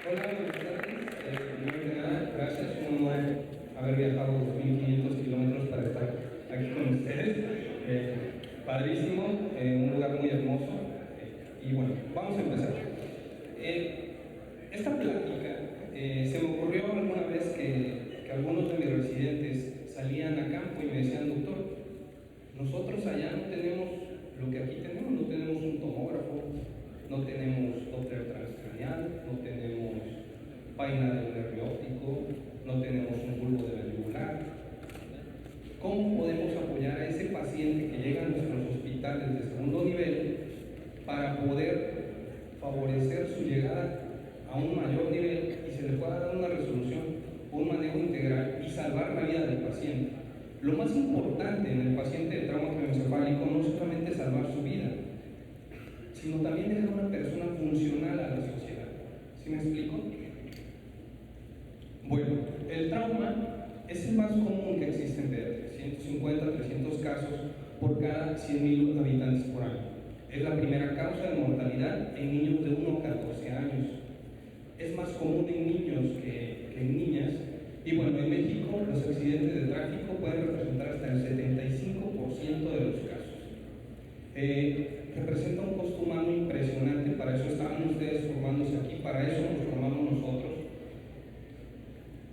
Hola, buenas tardes. Primero que nada, gracias. Un honor haber viajado 2.500 kilómetros para estar aquí con ustedes. Padrísimo, un lugar muy hermoso. Y bueno, vamos a empezar. Esta plática se me ocurrió alguna vez que algunos de mis residentes salían a campo y me decían: doctor, nosotros allá no tenemos lo que aquí tenemos, no tenemos un tomógrafo, no tenemos Doppler transcraneal, no tenemos vaina del nervio óptico, no tenemos un bulbo de la yugular. ¿Cómo podemos apoyar a ese paciente que llega a nuestros hospitales de segundo nivel para poder favorecer su llegada a un mayor nivel y se le pueda dar una resolución, un manejo integral y salvar la vida del paciente? Lo más importante en el paciente de trauma craneoencefálico no solamente es salvar su vida, sino también dejar una persona funcional a la sociedad. ¿Sí me explico? Bueno, el trauma es el más común que existe en pediatría, 150 a 300 casos por cada 100.000 habitantes por año. Es la primera causa de mortalidad en niños de 1 a 14 años. Es más común en niños que en niñas. Y bueno, en México los accidentes de tráfico pueden representar hasta el 75% de los casos. Representa un costo humano impresionante, para eso estaban ustedes formándose aquí, para eso nos formamos nosotros.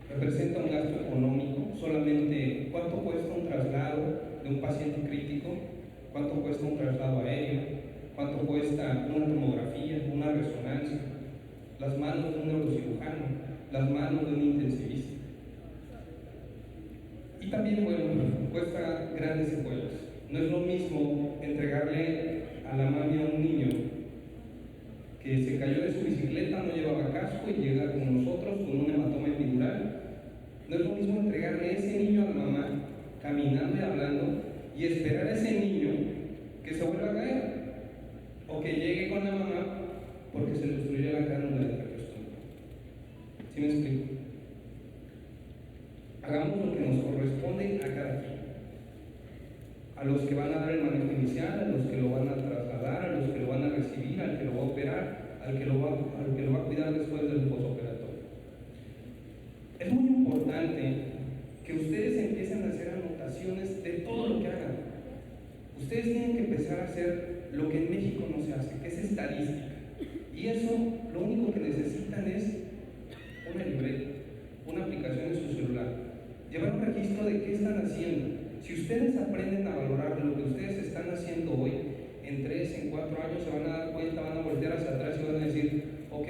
Representa un gasto económico, solamente cuánto cuesta un traslado de un paciente crítico, cuánto cuesta un traslado aéreo, cuánto cuesta una tomografía, una resonancia, las manos de un neurocirujano, las manos de un intensivista. Y también, bueno, cuesta grandes secuelas. No es lo mismo entregarle a la mami a un niño que se cayó de su bicicleta, no llevaba casco y llega con nosotros con un hematoma epidural. No es lo mismo entregarle a ese niño a la mamá caminando y hablando y esperar a ese niño que se vuelva a caer o que llegue con la mamá porque se le destruyó la cánula del traqueostomo. ¿Sí me explico? Hagamos lo que nos corresponde a cada quien. A los que van a dar el manejo inicial, a los que lo van a trasladar, a los que lo van a recibir, al que lo va a operar, al que lo va a cuidar después del postoperatorio. Es muy importante que ustedes empiecen a hacer anotaciones de todo lo que hagan. Ustedes tienen que empezar a hacer lo que en México no se hace, que es estadística. Y eso, lo único que necesitan es una libreta, una aplicación en su celular, llevar un registro de qué están haciendo. Si ustedes aprenden a valorar lo que ustedes están haciendo hoy, en 3, en 4 años se van a dar cuenta, van a voltear hacia atrás y van a decir: ok,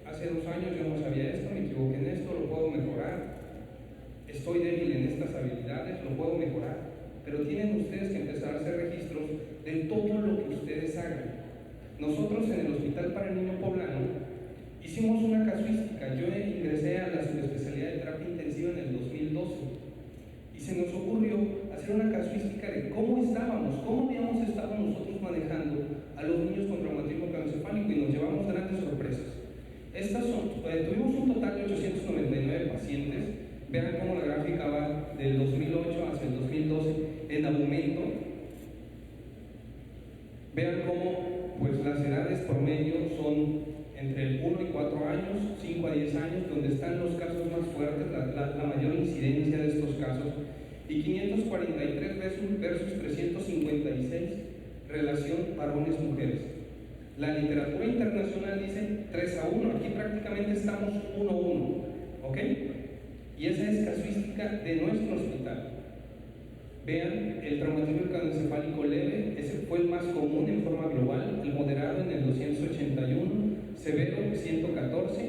hace 2 años yo no sabía esto, me equivoqué en esto, lo puedo mejorar, estoy débil en estas habilidades, lo puedo mejorar. Pero tienen ustedes que empezar a hacer registros de todo lo que ustedes hagan. Nosotros en el Hospital para el Niño Poblano hicimos una casuística. Yo ingresé a la subespecialidad de terapia intensiva en el 2012 y se nos ocurrió hacer una casuística de cómo estábamos, cómo habíamos estado nosotros manejando a los niños con traumatismo craneoencefálico, y nos llevamos grandes sorpresas. Tuvimos un total de 899 pacientes. Vean cómo la gráfica va del 2008 hacia el 2012 en aumento. Vean cómo pues, las edades promedio son entre el 1 y 4 años, 5 a 10 años, donde están los casos más fuertes, la mayor incidencia de estos casos, y 543 versus 356 relación varones-mujeres. La literatura internacional dice 3 a 1, aquí prácticamente estamos 1 a 1, ¿ok? Y esa es casuística de nuestro hospital. Vean, el traumatismo craneoencefálico leve, ese fue el más común en forma global, el moderado en el 281, severo 114,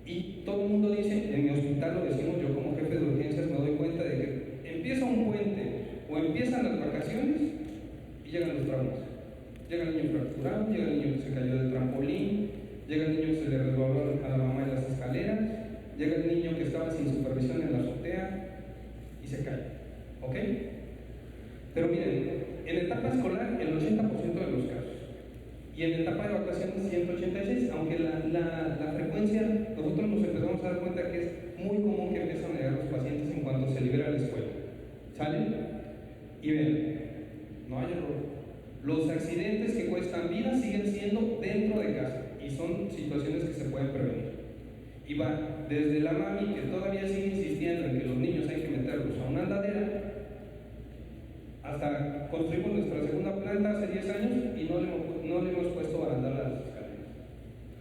y todo el mundo dice, en mi hospital lo decimos, yo como jefe de urgencias me doy cuenta de que empieza un puente o empiezan las vacaciones y llegan los traumas. Llega el niño fracturado, llega el niño que se cayó del trampolín, llega el niño que se le resbaló a la mamá en las escaleras, llega el niño que estaba sin supervisión en la azotea y se cae, ¿ok? Pero miren, en etapa escolar el 80% de los casos, y en etapa de vacaciones 186, aunque la frecuencia, nosotros nos empezamos a dar cuenta que es muy común que empiezan a llegar los pacientes en cuanto se libera la escuela. ¿Salen? Y ven, no hay error. Los accidentes que cuestan vidas siguen siendo dentro de casa y son situaciones que se pueden prevenir. Y va desde la mami, que todavía sigue insistiendo en que los niños hay que meterlos a una andadera, hasta construimos nuestra segunda planta hace 10 años y no le hemos puesto barandal a las escaleras.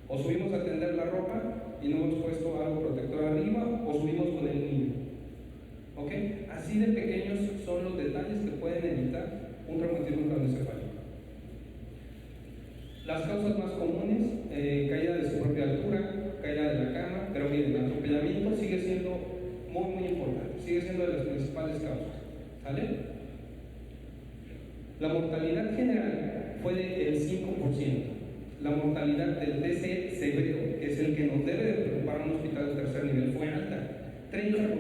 O subimos a tender la ropa y no hemos puesto algo protector arriba, o subimos con el niño. ¿Ok? Así de pequeños son los detalles que pueden evitar un traumatismo craneoencefálico. Las causas más comunes, caída de su propia altura, caída de la cama, pero miren, el atropellamiento sigue siendo muy importante, sigue siendo de las principales causas. ¿Sale? La mortalidad general fue del 5%. La mortalidad del TC severo, que es el que nos debe de preocupar a un hospital de tercer nivel, fue alta, 30%.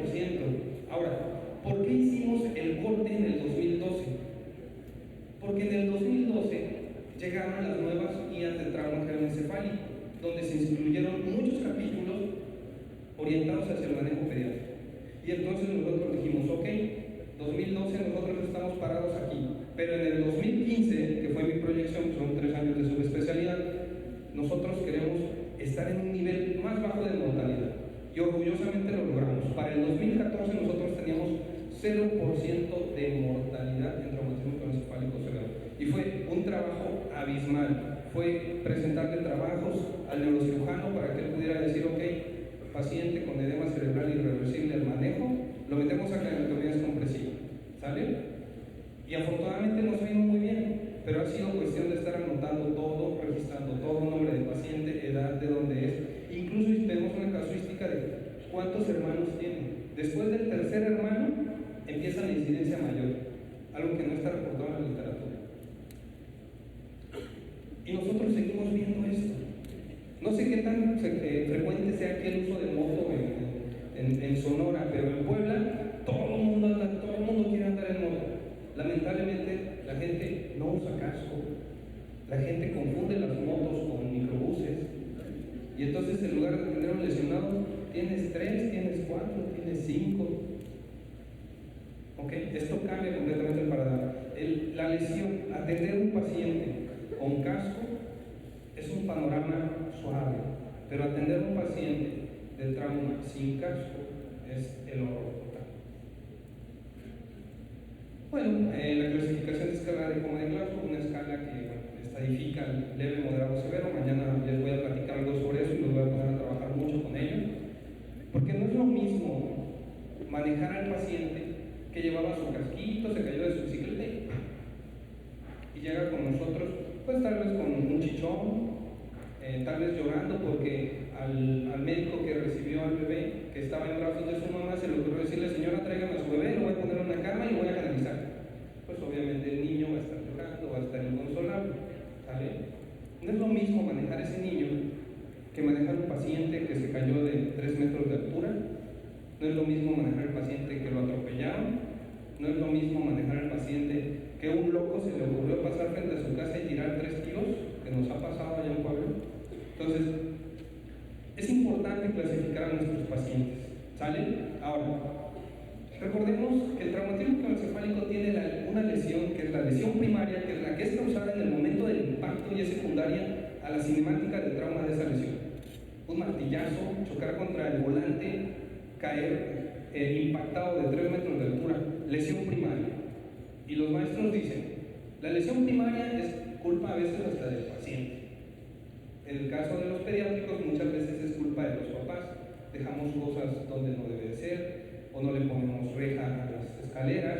Ahora, ¿por qué hicimos el corte en el 2012? Porque en el 2012 llegaron las nuevas guías de trauma craneoencefálico, donde se incluyeron muchos capítulos orientados hacia el manejo pediátrico. Y entonces nosotros dijimos, ok, 2012 nosotros estamos parados aquí, pero en el 2015, que fue mi proyección, son 3 años de subespecialidad, nosotros queremos estar en un nivel más bajo de mortalidad. Y orgullosamente lo logramos. Para el 2014 nosotros teníamos 0% de mortalidad en traumatismo craneoencefálico severo. Y fue un trabajo abismal. Fue presentarle trabajos al neurocirujano para que él pudiera decir, ok, paciente con edema cerebral irreversible al manejo, lo metemos a craneotomías compresivas. ¿Sale? Y afortunadamente nos vino muy bien, pero ha sido cuestión de estar anotando todo, registrando todo, nombre del paciente, edad, de dónde es. Incluso tenemos una casuística de cuántos hermanos tienen. Después del tercer hermano empieza la incidencia mayor, algo que no está reportado en la literatura. Y nosotros seguimos viendo esto. No sé qué tan frecuente sea aquí el uso de moto en Sonora, pero en Puebla todo el mundo quiere andar en moto. Lamentablemente la gente no usa casco, la gente confunde las motos con microbuses, y entonces en lugar de tener un lesionado, tienes 3, tienes 4, tienes 5. ¿Ok? Esto cambia completamente el paradigma. La lesión, atender a un paciente con casco es un panorama suave, pero atender a un paciente de trauma sin casco es el horror total. Bueno, la clasificación de escala de coma de Glasgow, una escala que estadifica leve, moderado, severo. Mañana les voy a platicar algo sobre eso y los voy a poner a trabajar mucho con ello, porque no es lo mismo manejar al paciente que llevaba su casquito, se cayó de su bicicleta y llega con nosotros, pues tal vez con un chichón, tal vez llorando porque al médico que recibió al bebé que estaba en brazos de su mamá se le ocurrió decirle, señora, tráigame a su bebé, lo voy a poner en una cama y lo voy a canalizar. Pues obviamente el niño va a estar llorando, va a estar inconsolable, ¿sale? No es lo mismo manejar a ese niño que manejar un paciente que se cayó de 3 metros de altura. No es lo mismo manejar al paciente que lo atropellaron. No es lo mismo manejar al paciente que un loco se le ocurrió pasar frente a su casa y tirar 3 kilos, que nos ha pasado allá en Puebla. Entonces, es importante clasificar a nuestros pacientes, ¿sale? Ahora, recordemos que el traumatismo craneoencefálico tiene una lesión, que es la lesión primaria, que es la que es causada en el momento del impacto y es secundaria a la cinemática del trauma de esa lesión. Un martillazo, chocar contra el volante, caer impactado de 3 metros de altura, lesión primaria. Y los maestros dicen, la lesión primaria es culpa a veces hasta del paciente. En el caso de los pediátricos muchas veces es culpa de los papás, dejamos cosas donde no debe de ser, o no le ponemos reja a las escaleras.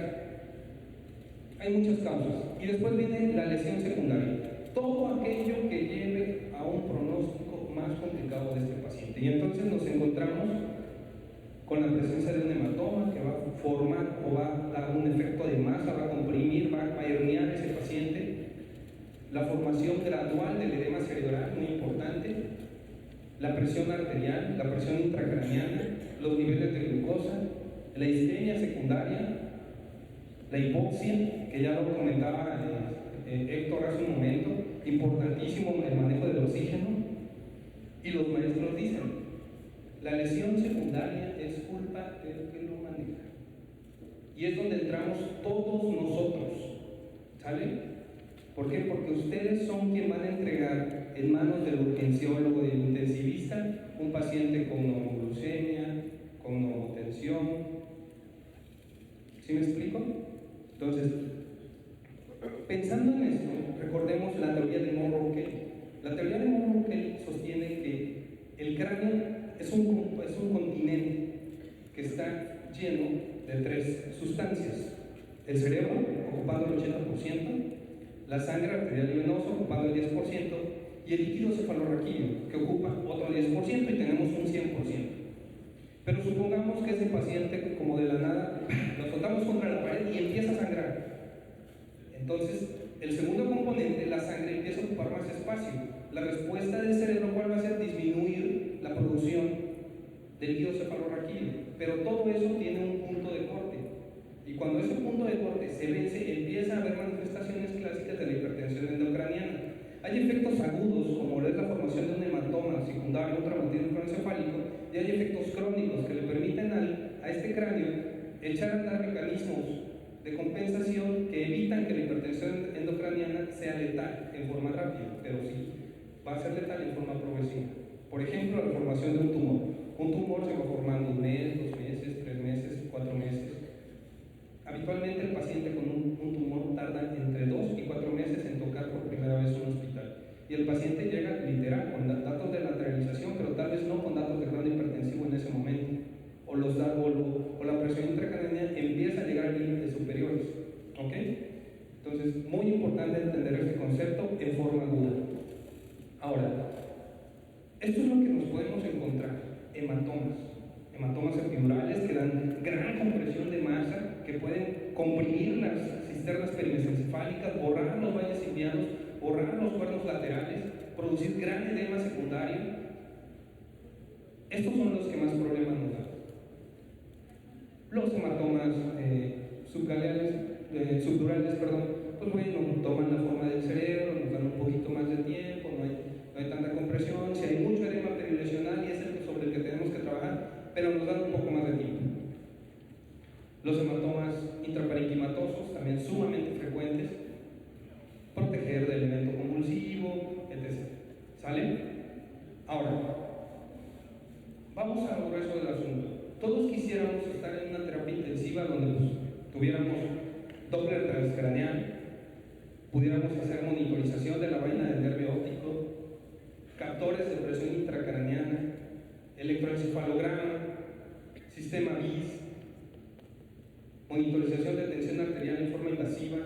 Hay muchas causas. Y después viene la lesión secundaria, todo aquello que lleve a un pronóstico más complicado de este paciente. Y entonces nos encontramos con la presencia de un hematoma que va a formar o va a dar un efecto de masa, va a comprimir, va a herniar ese paciente. La formación gradual del edema cerebral, muy importante. La presión arterial, la presión intracraneana, los niveles de glucosa, la isquemia secundaria, la hipoxia, que ya lo comentaba Héctor hace un momento, importantísimo el manejo del oxígeno. Y los maestros dicen, la lesión secundaria es culpa del que lo maneja. Y es donde entramos todos nosotros, ¿sale? ¿Por qué? Porque ustedes son quienes van a entregar en manos del urgenciólogo, del intensivista, un paciente con neumoglucemia, con neumotensión. ¿Sí me explico? Entonces, pensando en esto, recordemos la teoría de Monroe-Kelly. La teoría de Monroe-Kelly sostiene que el cráneo es un continente que está lleno de tres sustancias: el cerebro, ocupando el 80%, la sangre arterial y venosa, ocupando el 10%, y el líquido cefalorraquídeo, que ocupa otro 10%, y tenemos un 100%. Pero supongamos que ese paciente, como de la nada, lo azotamos contra la pared y empieza a sangrar. Entonces, el segundo componente, la sangre, empieza a ocupar más espacio. La respuesta del cerebro, ¿cuál va a ser? Disminuir la producción del líquido cefalorraquídeo. Pero todo eso tiene un punto de corte. Y cuando ese punto de corte se vence, empieza a haber manifestaciones clásicas de la hipertensión endocraniana. Hay efectos agudos, como es la formación de un hematoma secundario, un traumatismo craneoencefálico, y hay efectos crónicos que le permiten a este cráneo echar a andar mecanismos de compensación que evitan que la hipertensión endocraniana sea letal en forma rápida, pero sí va a ser letal en forma progresiva. Por ejemplo, la formación de un tumor. Un tumor se va formando 1 mes, 2 meses, 3 meses, 4 meses. Habitualmente el paciente con un tumor tarda entre 2 y 4 meses en tocar por primera vez un hospital. Y el paciente llega literal con datos de lateralización, pero tal vez no con datos de grado hipertensivo en ese momento. O la presión intracraneal empieza a llegar a límites superiores. ¿Ok? Entonces, muy importante entender este concepto en forma aguda. Ahora, esto es lo que nos podemos encontrar: hematomas epidurales que dan gran compresión de masa, que pueden comprimir las cisternas perimesencefálicas, borrar los valles siliados, borrar los cuernos laterales, producir gran edema secundario. Estos son los que más problemas nos dan. Los hematomas subdurales, pues bueno, toman la forma del cerebro, nos dan un poquito más de tiempo, no hay tanta compresión. Si hay mucho edema perilesional, y es el sobre el que tenemos que trabajar, pero nos dan un poco más de tiempo. Los hematomas intraparenquimatosos, también sumamente frecuentes, proteger del evento convulsivo, etc. ¿Sale? Ahora, vamos a lo grueso del asunto. Todos quisiéramos estar en una terapia intensiva donde tuviéramos Doppler transcraneal, pudiéramos hacer monitorización de la vaina del nervio óptico, captores de presión intracraneana, electroencefalograma, sistema BIS, monitorización de tensión arterial en forma invasiva,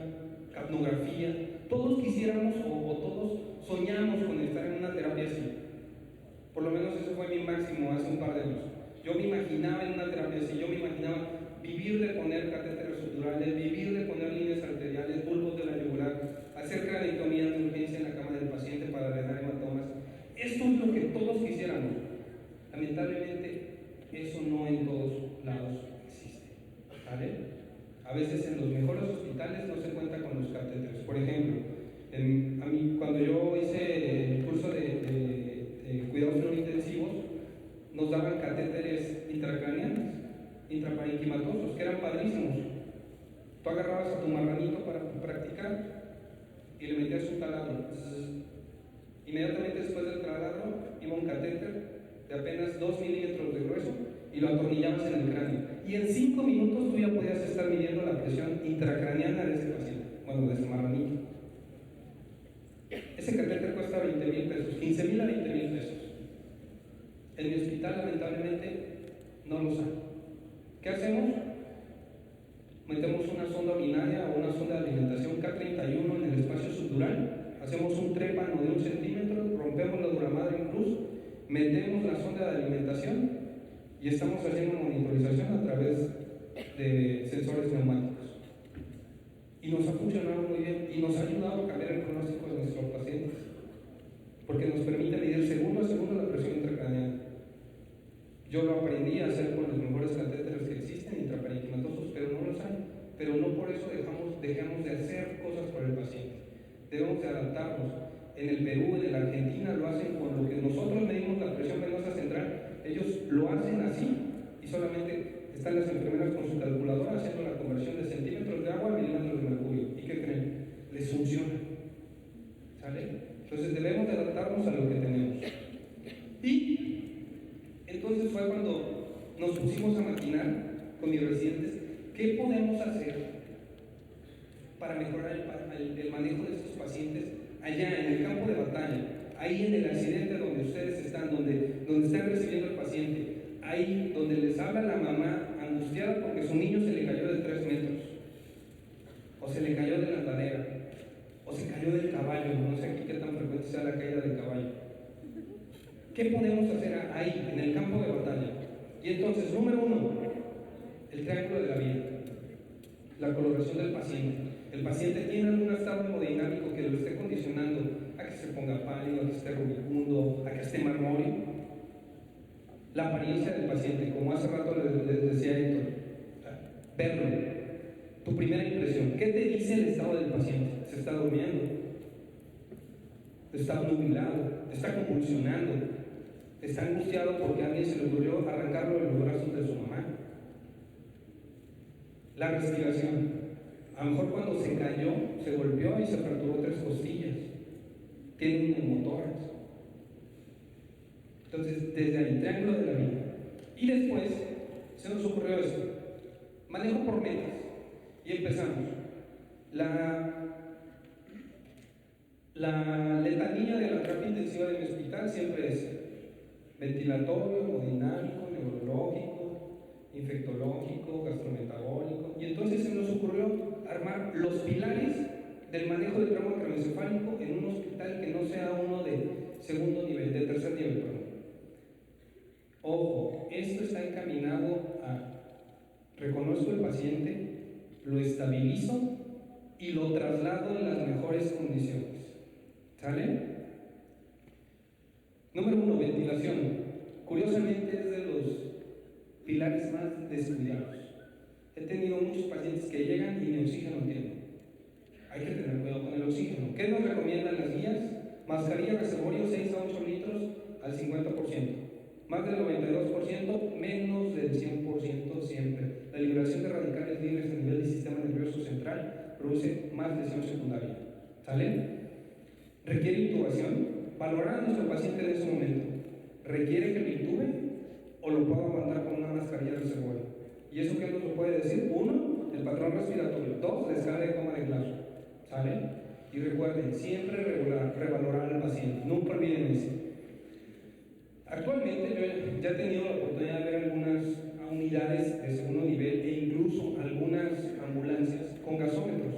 capnografía. Todos quisiéramos o todos soñamos con estar en una terapia así. Por lo menos eso fue mi máximo hace un par de años. Yo me imaginaba en una terapia así, yo me imaginaba vivir de poner catéteres subdurales, vivir de poner líneas arteriales, bulbos de la yugular, hacer craneotomías de urgencia en la cama del paciente para drenar hematomas. Esto es lo que todos quisiéramos. Lamentablemente, eso no en todos lados existe. ¿Vale? A veces en los mejores hospitales no se cuenta con los catéteres. Por ejemplo, cuando yo hice el curso de cuidados no intensivos, nos daban catéteres intracraneales, intraparenquimatosos, que eran padrísimos. Tú agarrabas a tu marranito para practicar y le metías un taladro. Inmediatamente después del taladro iba un catéter de apenas 2 milímetros de grueso y lo atornillabas en el cráneo. Y en 5 minutos tú ya podías estar midiendo la presión intracraneana de ese paciente, bueno, de ese marranito. Ese catéter cuesta 20,000 pesos, 15,000 a 20,000 pesos. En mi hospital, lamentablemente, no los hay. ¿Qué hacemos? Metemos una sonda urinaria o una sonda de alimentación K31 en el espacio subdural, hacemos un trépano de 1 centímetro, rompemos la duramadre en cruz, metemos la sonda de alimentación y estamos haciendo monitorización a través de sensores neumáticos. Y nos ha funcionado muy bien y nos ha ayudado a cambiar el pronóstico de nuestros pacientes, porque nos permite medir segundo a segundo la presión intracraneal. Yo lo aprendí a hacer con los mejores catéteres que existen, intraparenquimatosos, pero no los hay. Pero no por eso dejamos de hacer cosas por el paciente. Debemos de adaptarnos. En el Perú, en la Argentina lo hacen con lo que nosotros medimos la presión venosa central. Ellos lo hacen así y solamente están las enfermeras con su calculadora haciendo la conversión de centímetros de agua a milímetros de mercurio. ¿Y qué creen? Les funciona. ¿Sale? Entonces debemos de adaptarnos a lo que tenemos. Y entonces fue cuando nos pusimos a maquinar con mis residentes qué podemos hacer para mejorar el manejo de estos pacientes allá en el campo de batalla, ahí en el accidente donde ustedes están, donde están recibiendo al paciente, ahí donde les habla la mamá angustiada porque su niño se le cayó de 3 metros, o se le cayó de la andadera, o se cayó del caballo. No sé aquí qué tan frecuente sea la caída del caballo. ¿Qué podemos hacer ahí, en el campo de batalla? Y entonces, número 1, el triángulo de la vida, la coloración del paciente. El paciente tiene algún estado hemodinámico que lo esté condicionando a que se ponga pálido, a que esté rubicundo, a que esté marmóreo. La apariencia del paciente, como hace rato les decía Héctor, verlo. Tu primera impresión, ¿qué te dice el estado del paciente? ¿Se está durmiendo? ¿Está nubilado? ¿Está convulsionando? ¿Está angustiado porque a alguien se le ocurrió arrancarlo de los brazos de su mamá? La respiración. A lo mejor cuando se cayó, se golpeó y se fracturó 3 costillas. Tiene un neumotórax. Entonces, desde el triángulo de la vida. Y después, se nos ocurrió esto. Manejo por metas. Y empezamos. La letanía de la terapia intensiva de mi hospital siempre es ventilatorio, hemodinámico, neurológico, infectológico, gastrometabólico. Y entonces se nos ocurrió armar los pilares del manejo del trauma craneoencefálico en un hospital que no sea uno de segundo nivel, de tercer nivel, perdón. Ojo, esto está encaminado a reconozco el paciente, lo estabilizo y lo traslado en las mejores condiciones. ¿Sale? Número 1, ventilación. Curiosamente es de los pilares más descuidados. He tenido muchos pacientes que llegan y ni oxígeno tienen. Hay que tener cuidado con el oxígeno. ¿Qué nos recomiendan las guías? Mascarilla reservorio 6 a 8 litros al 50%. Más del 92%, menos del 100% siempre. La liberación de radicales libres a nivel del sistema nervioso central produce más lesión secundaria. ¿Sale? ¿Requiere intubación? Valorar a nuestro paciente en ese momento. ¿Requiere que lo intube o lo puedo aguantar con una mascarilla reservorio? ¿Y eso qué nos lo puede decir? 1, el patrón respiratorio. 2, descarga de toma de glaso. ¿Sale? Y recuerden, siempre revalorar al paciente. Nunca olviden eso. Actualmente yo ya he tenido la oportunidad de ver algunas unidades de segundo nivel e incluso algunas ambulancias con gasómetros.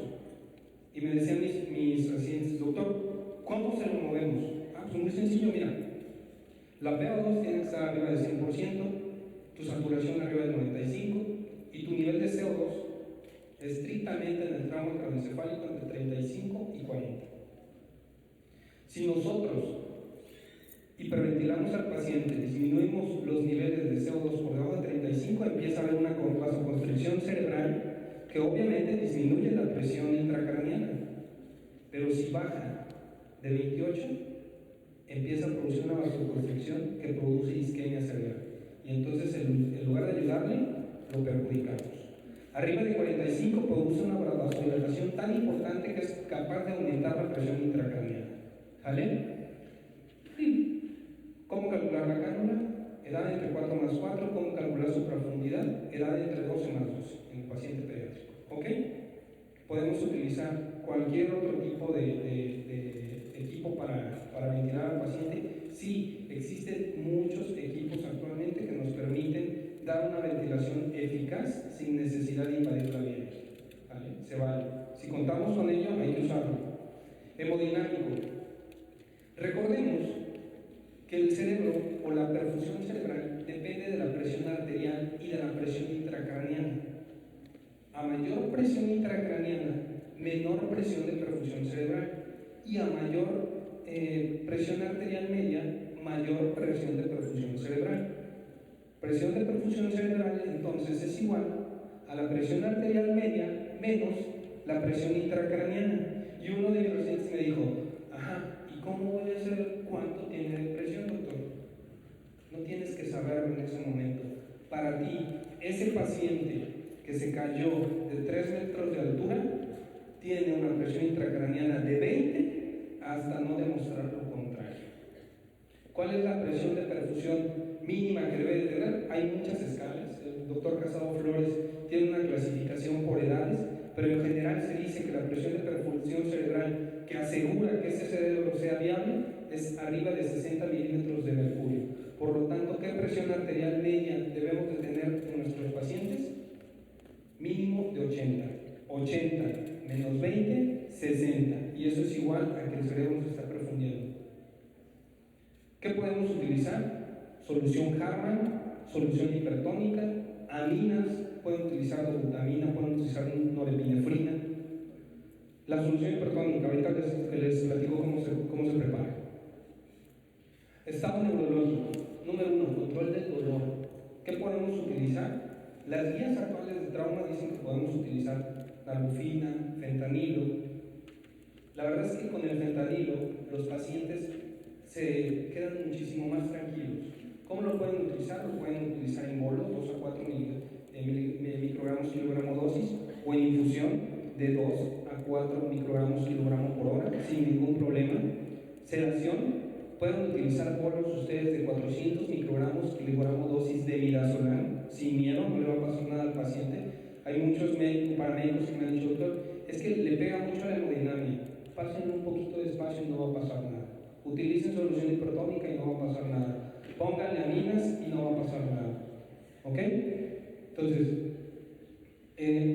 Y me decían mis residentes, doctor, ¿cómo se lo movemos? Pues muy sencillo, mira. La PO2 tiene que estar arriba del 100%, tu saturación arriba del 95% y tu nivel de CO2 estrictamente en el tramo craneoencefálico entre 35 y 40. Si nosotros hiperventilamos al paciente, disminuimos los niveles de CO2 por debajo de 35, empieza a haber una vasoconstricción cerebral que obviamente disminuye la presión intracraneana, pero si baja de 28, empieza a producir una vasoconstricción que produce isquemia cerebral. Y entonces, en lugar de ayudarle, lo perjudicamos. Arriba de 45 produce una vasodilatación tan importante que es capaz de aumentar la presión intracraneana. ¿Vale? ¿Cómo calcular la cánula? Edad entre 4 más 4. ¿Cómo calcular su profundidad? Edad entre 12 más 12 en el paciente pediátrico. ¿Ok? Podemos utilizar cualquier otro tipo de equipo para ventilar al paciente. Sí, existen muchos equipos actualmente que nos permiten dar una ventilación eficaz sin necesidad de invadir la vía. ¿Vale? Se vale. Si contamos con ello, hay que usarlo. Hemodinámico. Recordemos que el cerebro o la perfusión cerebral depende de la presión arterial y de la presión intracraneana. A mayor presión intracraneana, menor presión de perfusión cerebral, y a mayor presión arterial media, mayor presión de perfusión cerebral. Presión de perfusión cerebral entonces es igual a la presión arterial media menos la presión intracraneana. Y uno de mis residentes me dijo, ajá, ¿y cómo voy a saber cuánto tiene de presión, doctor? No tienes que saberlo en ese momento. Para ti, ese paciente que se cayó de 3 metros de altura tiene una presión intracraneana de 20 hasta no demostrar lo contrario. ¿Cuál es la presión de perfusión mínima que debe de tener? Hay muchas escalas. El doctor Casado Flores tiene una clasificación por edades, pero en general se dice que la presión de perfusión cerebral que asegura que ese cerebro sea viable es arriba de 60 milímetros de mercurio. Por lo tanto, ¿qué presión arterial media debemos de tener en nuestros pacientes? Mínimo de 80. 80 menos 20, 60. Y eso es igual a que el cerebro se está perfundiendo. ¿Qué podemos utilizar? Solución Harman, solución hipertónica, aminas, pueden utilizar dobutamina, pueden utilizar norepinefrina. La solución hipertónica, ahorita les platico cómo se prepara. Estado neurológico. Número 1, control del dolor. ¿Qué podemos utilizar? Las guías actuales de trauma dicen que podemos utilizar nalmefena, fentanilo. La verdad es que con el fentanilo los pacientes se quedan muchísimo más tranquilos. ¿Cómo lo pueden utilizar? Lo pueden utilizar en bolo, 2 a 4 microgramos kilogramo dosis, o en infusión de 2 a 4 microgramos kilogramo por hora, sin ningún problema. Sedación, pueden utilizar bolos ustedes de 400 microgramos kilogramo dosis de midazolam, sin miedo, no le va a pasar nada al paciente. Hay muchos paramédicos que me han dicho, doctor, es que le pega mucho a la hemodinamia, pasen un poquito de espacio y no va a pasar nada. Utilicen solución hipertónica y no va a pasar nada. Pónganle aminas y no va a pasar nada. ¿Ok? Entonces,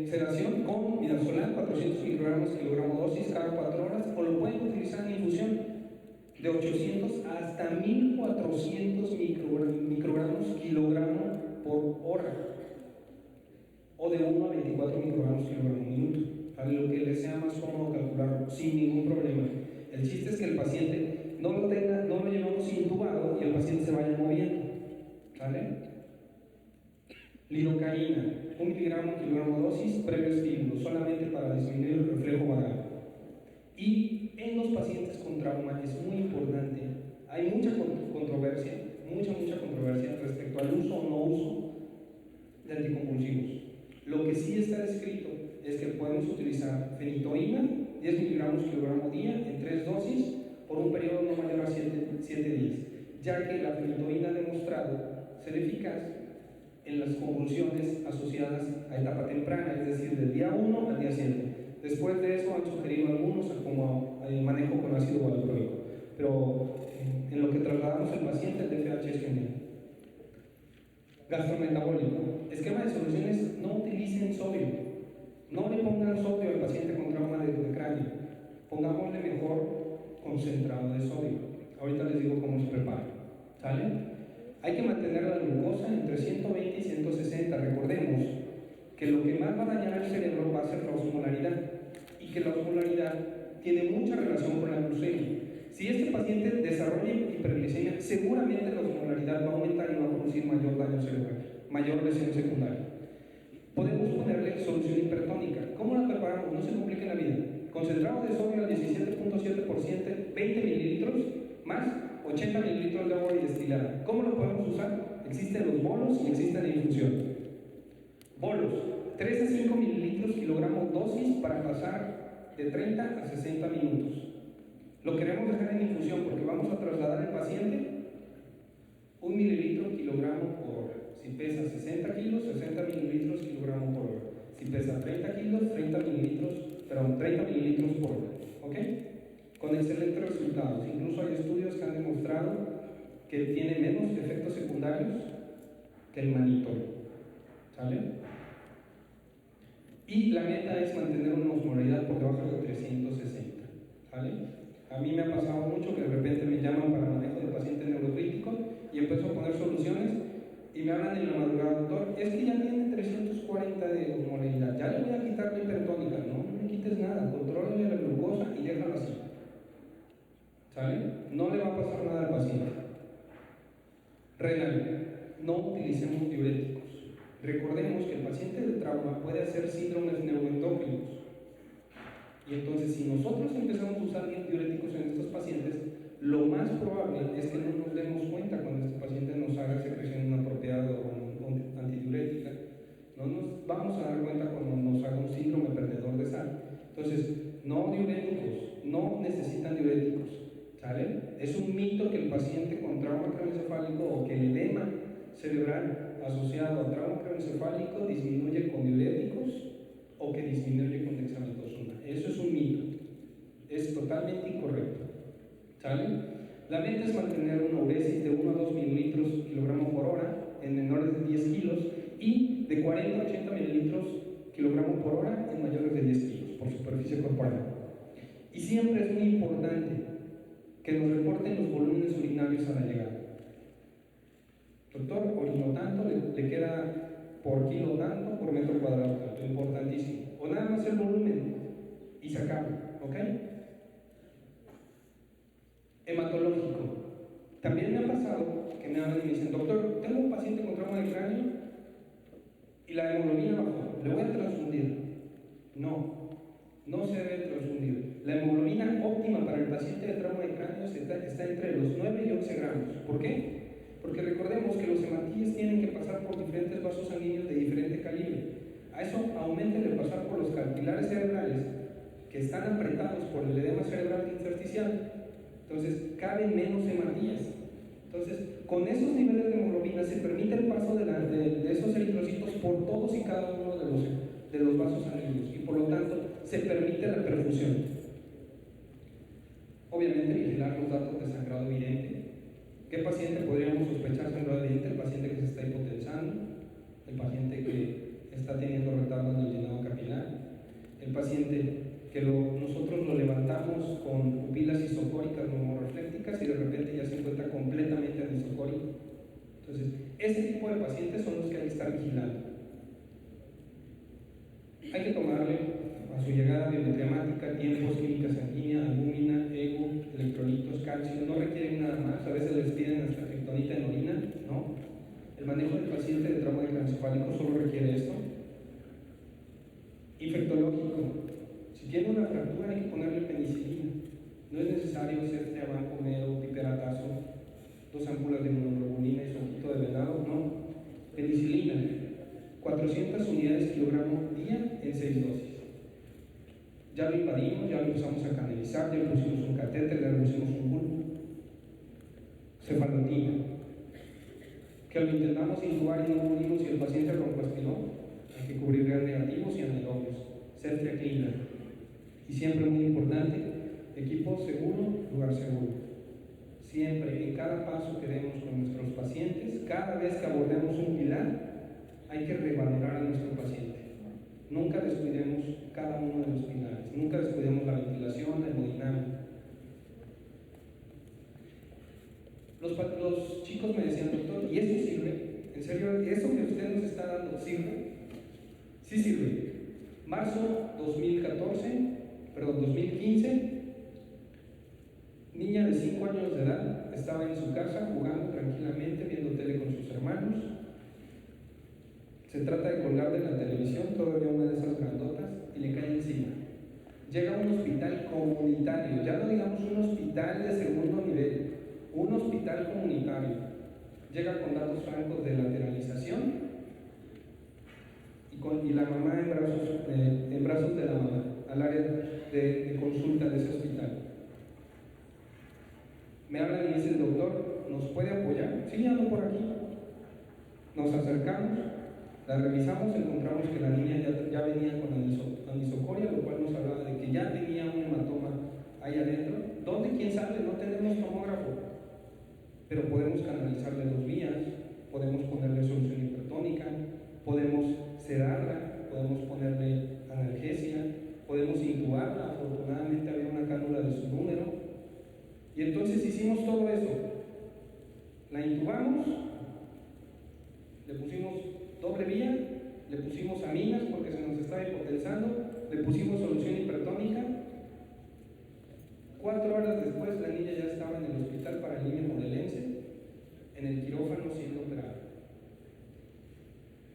sedación con midazolam, 400 microgramos kilogramo dosis cada 4 horas, o lo pueden utilizar en infusión de 800 hasta 1400 microgramos kilogramo por hora, o de 1 a 24 microgramos kilogramo minuto, a lo que les sea más cómodo calcularlo sin ningún problema. El chiste es que el paciente no lo llevamos intubado y el paciente se vaya moviendo, ¿vale? Lidocaína, 1 miligramo kilogramo dosis, previo estímulo, solamente para disminuir el reflejo vagal. Y en los pacientes con trauma es muy importante, hay mucha controversia respecto al uso o no uso de anticonvulsivos. Lo que sí está escrito es que podemos utilizar fenitoína, 10 miligramos kilogramo día, en 3 dosis, por un periodo no mayor a 7 días, ya que la fenitoína ha demostrado ser eficaz en las convulsiones asociadas a etapa temprana, es decir, del día 1 al día 7. Después de eso han sugerido algunos como manejo con ácido valproico, pero en lo que trasladamos al paciente el DFH es genial. Gastrometabólico. Esquema de soluciones: no utilicen sodio, no le pongan sodio al paciente con trauma de cráneo, pongámosle mejor concentrado de sodio. Ahorita les digo cómo se prepara, ¿sale? Hay que mantener la glucosa entre 120 y 160. Recordemos que lo que más va a dañar al cerebro va a ser la osmolaridad, y que la osmolaridad tiene mucha relación con la glucemia. Si este paciente desarrolla hiperglicemia, seguramente la osmolaridad va a aumentar y va a producir mayor daño cerebral, mayor lesión secundaria. Podemos ponerle solución hipertónica. ¿Cómo la preparamos? No se complique la vida. Concentrado de sodio al 17.7%, 20 mililitros, más 80 mililitros de agua y destilada. ¿Cómo lo podemos usar? Existen los bolos y existe la infusión. Bolos, 3 a 5 mililitros kilogramo dosis para pasar de 30 a 60 minutos. Lo queremos dejar en infusión porque vamos a trasladar al paciente 1 mililitro kilogramo por hora. Si pesa 60 kilos, 60 mililitros kilogramo por hora. Si pesa 30 kilos, 30 mililitros por hora. ¿Ok? Con excelentes resultados. Incluso hay estudios que han demostrado que tiene menos efectos secundarios que el manitol. ¿Sale? Y la meta es mantener una osmolaridad por debajo de 360. ¿Sale? A mí me ha pasado mucho que de repente me llaman para manejo de paciente neurocrítico y empiezo a poner soluciones y me hablan en la madrugada: doctor, es que ya tiene 340 de osmolaridad, ya le voy a quitar la hipertónica. No le quites nada, contrólale la glucosa y déjalo así. ¿Sale? No le va a pasar nada al paciente. Renal, no utilicemos diuréticos. Recordemos que el paciente de trauma puede hacer síndromes neuroendócrinos. Y entonces, si nosotros empezamos a usar diuréticos en estos pacientes, lo más probable es que no nos demos cuenta cuando este paciente nos haga secreción inapropiada o antidiurética. No nos vamos a dar cuenta cuando nos haga un síndrome perdedor de sal. Entonces, no diuréticos, no necesitan diuréticos, ¿sale? Es un mito mito que el paciente con trauma craneoencefálico o que el edema cerebral asociado a trauma craneoencefálico disminuye con diuréticos o que disminuye con dexametasona. Eso es un mito, es totalmente incorrecto. ¿Sale? La meta es mantener una uresis de 1 a 2 mililitros kilogramo por hora en menores de 10 kilos y de 40 a 80 mililitros kilogramo por hora en mayores de 10 kilos por superficie corporal. Y siempre es muy importante que nos reporten los volúmenes urinarios a la llegada. Doctor, orino tanto, le queda por kilo tanto, por metro cuadrado tanto, importantísimo. O nada más el volumen y se acaba, ¿ok? Hematológico. También me ha pasado que me hablan y me dicen, doctor, tengo un paciente con trauma de cráneo y la hemoglobina bajó, ¿le voy a transfundir? No se debe transfundir. La hemoglobina óptima para el paciente de trauma de cráneo está entre los 9 y 11 gramos. ¿Por qué? Porque recordemos que los hematíes tienen que pasar por diferentes vasos sanguíneos de diferente calibre. A eso aumenta de pasar por los capilares cerebrales que están apretados por el edema cerebral intersticial. Entonces, caben menos hematías. Entonces, con esos niveles de hemoglobina se permite el paso de esos eritrocitos por todos y cada uno de los vasos sanguíneos y por lo tanto se permite la perfusión. Obviamente, vigilar los datos de sangrado evidente. ¿Qué paciente podríamos sospechar sangrado evidente? El paciente que se está hipotensando, el paciente que está teniendo retardo en el llenado capilar, el paciente que nosotros lo levantamos con pupilas isocóricas normoreflécticas y de repente ya se encuentra completamente anisocórico. Entonces, ese tipo de pacientes son los que hay que estar vigilando. Hay que tomarle a su llegada biometría, tiempos, química sanguínea, albúmina, ego, electrolitos, calcio. No requieren nada más, a veces les piden hasta kriptonita en orina, ¿no? El manejo del paciente de trauma craneoencefálico solo requiere esto. Infectológico. Si tiene una fractura hay que ponerle penicilina. No es necesario hacer trabajo medio, piperatazo, 2 ampulas de inmunoglobulina y soquito de venado, no. Penicilina, 400 unidades kilogramo día en 6 dosis. Ya lo invadimos, ya lo empezamos a canalizar, ya le pusimos un catéter, ya le pusimos un bulbo. Cefalotina. Que lo intentamos intubar y no pudimos y el paciente broncoaspiró, hay que cubrir gram negativos y anaerobios. Ceftriaxona. Y siempre muy importante, equipo seguro, lugar seguro. Siempre, en cada paso que demos con nuestros pacientes, cada vez que abordemos un pilar, hay que revalorar a nuestro paciente. Nunca descuidemos cada uno de los pilares, nunca descuidemos la ventilación, la hemodinámica. Los chicos me decían, doctor, ¿y eso sirve? ¿En serio? ¿Eso que usted nos está dando sirve? Sí sirve. Marzo 2015, niña de 5 años de edad, estaba en su casa jugando tranquilamente, viendo tele con sus hermanos. Se trata de colgar de la televisión, todavía una de esas grandotas, y le cae encima. Llega a un hospital comunitario, ya no digamos un hospital de segundo nivel, un hospital comunitario. Llega con datos francos de lateralización y la mamá en brazos de la mamá, al área de consulta de ese hospital. Me hablan y dicen, doctor, ¿nos puede apoyar? Sí, ando por aquí. Nos acercamos, la revisamos, encontramos que la niña ya venía con anisocoria, lo cual nos hablaba de que ya tenía un hematoma ahí adentro. ¿Dónde? ¿Quién sabe? No tenemos tomógrafo, pero podemos canalizarle 2 vías, podemos ponerle solución hipertónica, podemos sedarla, podemos ponerle analgesia, podemos intubarla. Afortunadamente había una cánula de su número. Y entonces hicimos todo eso. La intubamos, le pusimos doble vía, le pusimos aminas porque se nos estaba hipotensando, le pusimos solución hipertónica. 4 horas después la niña ya estaba en el hospital para el niño morelense, en el quirófano siendo operada.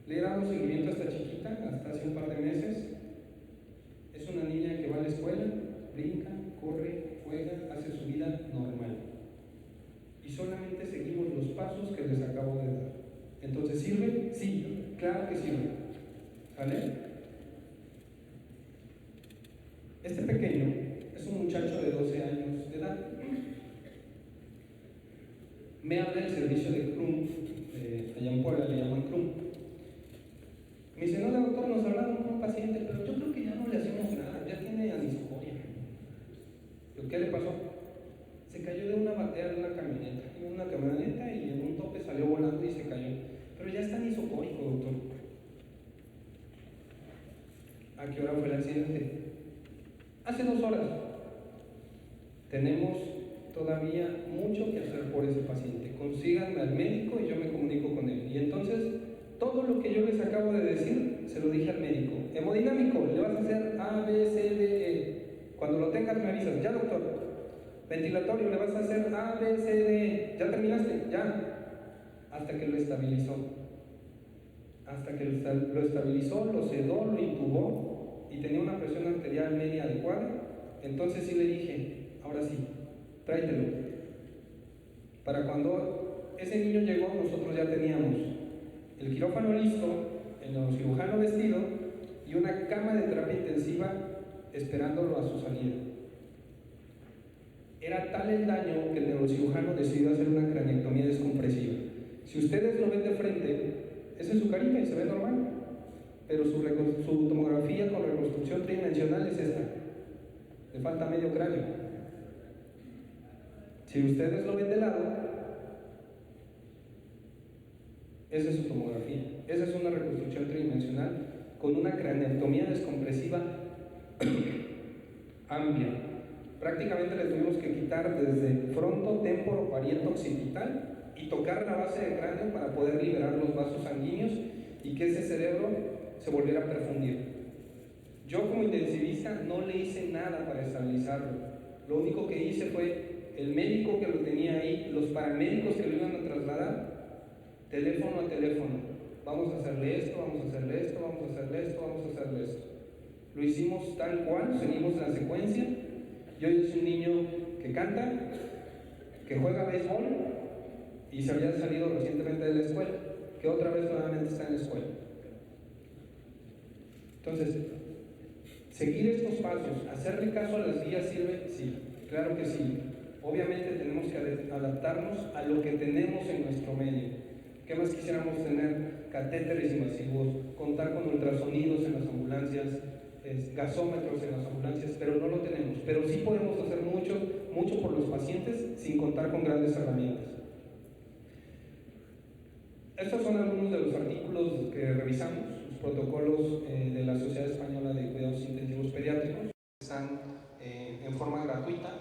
Le he dado seguimiento a esta chiquita hasta hace un par de meses. Es una niña que va a la escuela, brinca, corre, juega, hace su vida normal. Y solamente seguimos los pasos que les acabo de dar. Entonces, ¿sirve? Sí, claro que sirve. ¿Vale? Este pequeño es un muchacho de 12 años de edad. me habla el servicio de CRUM, allá en Puebla le llaman CRUM. Me dice, no, doctor, nos hablaron con un paciente, pero yo creo que ya no le hacemos nada, ya tiene anisocoria. ¿Pero qué le pasó? Se cayó de una batea de una camioneta, y en un tope salió volando y se cayó. Pero ya está anisocórico, doctor. ¿A qué hora fue el accidente? Hace 2 horas. Tenemos todavía mucho que hacer por ese paciente. Consíganme al médico y yo me comunico con él. Y entonces, todo lo que yo les acabo de decir, se lo dije al médico. Hemodinámico, le vas a hacer A, B, C, D, E. Cuando lo tengas me avisas. Ya, doctor. Ventilatorio, le vas a hacer A, B, C, D, E. ¿Ya terminaste? Ya. Hasta que lo estabilizó. Hasta que lo estabilizó, lo sedó, lo intubó y tenía una presión arterial media adecuada. Entonces sí le dije, ahora sí, tráetelo. Para cuando ese niño llegó, nosotros ya teníamos el quirófano listo, el neurocirujano vestido y una cama de terapia intensiva esperándolo a su salida. Era tal el daño que el neurocirujano decidió hacer una craneectomía descompresiva. Si ustedes lo ven de frente, esa es su carita y se ve normal, pero su tomografía con reconstrucción tridimensional es esta. Le falta medio cráneo. Si ustedes lo ven de lado, esa es su tomografía. Esa es una reconstrucción tridimensional con una craneectomía descompresiva amplia. Prácticamente le tuvimos que quitar desde fronto, temporo, parieto, occipital y tocar la base del cráneo para poder liberar los vasos sanguíneos y que ese cerebro se volviera a perfundir. Yo como intensivista no le hice nada para estabilizarlo. Lo único que hice fue el médico que lo tenía ahí, los paramédicos que lo iban a trasladar, teléfono a teléfono. Vamos a hacerle esto, vamos a hacerle esto, vamos a hacerle esto, vamos a hacerle esto. Lo hicimos tal cual, seguimos la secuencia. Y hoy es un niño que canta, que juega béisbol y se había salido recientemente de la escuela, que otra vez nuevamente está en la escuela. Entonces, seguir estos pasos, hacerle caso a las guías sirve, sí, claro que sí. Obviamente tenemos que adaptarnos a lo que tenemos en nuestro medio. ¿Qué más quisiéramos tener? Catéteres invasivos, contar con ultrasonidos en las ambulancias, gasómetros en las ambulancias, pero no lo tenemos. Pero sí podemos hacer mucho por los pacientes sin contar con grandes herramientas. Estos son algunos de los artículos que revisamos, los protocolos de la Sociedad Española de Cuidados Intensivos Pediátricos. Están en forma gratuita.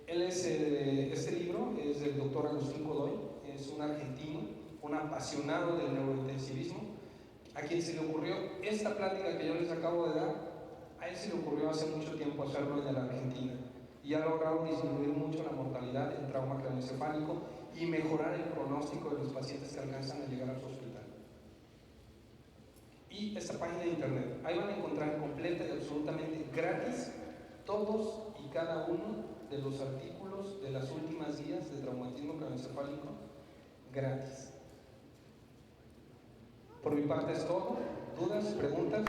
Este libro es del doctor Agustín Godoy, es un argentino, un apasionado del neurointensivismo, a quien se le ocurrió esta plática que yo les acabo de dar. A él se le ocurrió hace mucho tiempo hacerlo en la Argentina y ha logrado disminuir mucho la mortalidad del trauma craneoencefálico y mejorar el pronóstico de los pacientes que alcanzan a llegar a su hospital. Y esta página de internet, ahí van a encontrar completa y absolutamente gratis todos y cada uno de los artículos de las últimas guías de traumatismo craneoencefálico gratis. Por mi parte es todo. ¿Dudas? ¿Preguntas?